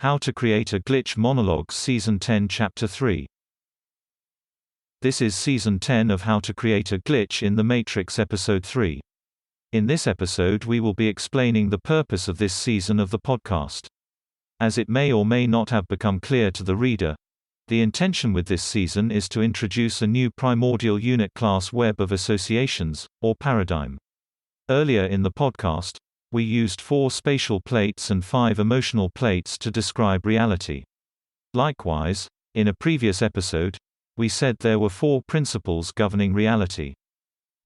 How to Create a Glitch Monologues Season 10 Chapter 3. This is Season 10 of How to Create a Glitch in the Matrix Episode 3. In this episode we will be explaining the purpose of this season of the podcast. As it may or may not have become clear to the reader, the intention with this season is to introduce a new primordial unit class web of associations, or paradigm. Earlier in the podcast, we used 4 spatial plates and 5 emotional plates to describe reality. Likewise, in a previous episode, we said there were 4 principles governing reality.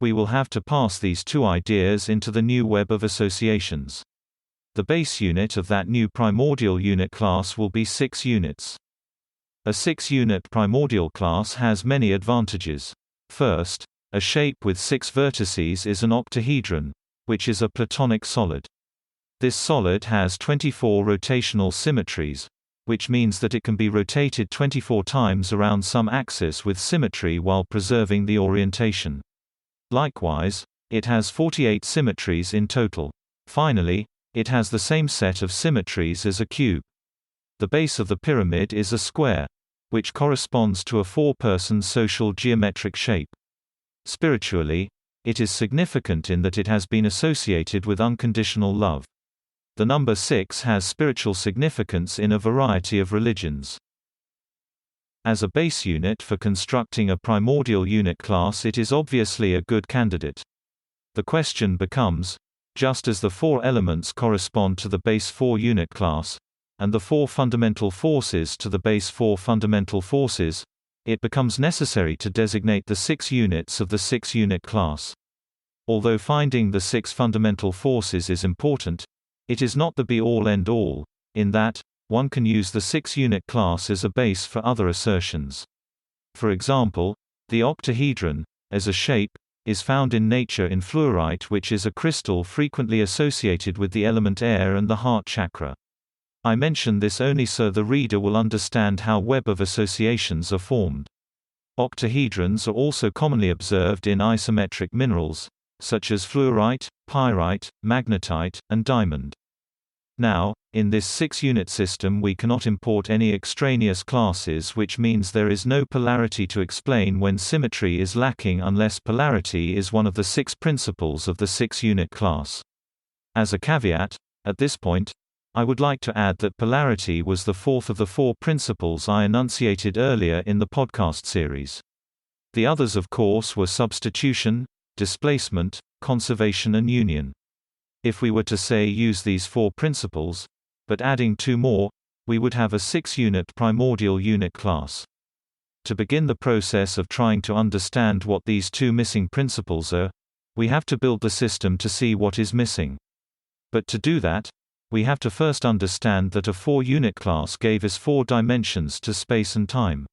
We will have to pass these 2 ideas into the new web of associations. The base unit of that new primordial unit class will be 6 units. A 6-unit primordial class has many advantages. First, a shape with 6 vertices is an octahedron, which is a platonic solid. This solid has 24 rotational symmetries, which means that it can be rotated 24 times around some axis with symmetry while preserving the orientation. Likewise, it has 48 symmetries in total. Finally, it has the same set of symmetries as a cube. The base of the pyramid is a square, which corresponds to a 4-person social geometric shape. Spiritually, it is significant in that it has been associated with unconditional love. The number 6 has spiritual significance in a variety of religions. As a base unit for constructing a primordial unit class, it is obviously a good candidate. The question becomes, just as the 4 elements correspond to the base 4 unit class, and the 4 fundamental forces to the base 4 fundamental forces, it becomes necessary to designate the 6 units of the 6-unit class. Although finding the 6 fundamental forces is important, it is not the be-all end-all, in that, one can use the 6-unit class as a base for other assertions. For example, the octahedron, as a shape, is found in nature in fluorite, which is a crystal frequently associated with the element air and the heart chakra. I mention this only so the reader will understand how web of associations are formed. Octahedrons are also commonly observed in isometric minerals, such as fluorite, pyrite, magnetite, and diamond. Now, in this 6-unit system we cannot import any extraneous classes, which means there is no polarity to explain when symmetry is lacking unless polarity is one of the 6 principles of the 6-unit class. As a caveat, at this point, I would like to add that polarity was the 4th of the 4 principles I enunciated earlier in the podcast series. The others of course were substitution, displacement, conservation and union. If we were to say use these 4 principles, but adding 2 more, we would have a 6-unit primordial unit class. To begin the process of trying to understand what these 2 missing principles are, we have to build the system to see what is missing. But to do that, we have to first understand that a 4-unit class gave us 4 dimensions to space and time.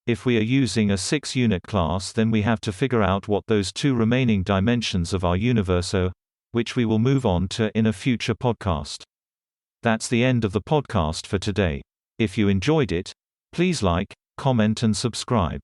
If we are using a 6-unit class, then we have to figure out what those 2 remaining dimensions of our universe are, which we will move on to in a future podcast. That's the end of the podcast for today. If you enjoyed it, please like, comment and subscribe.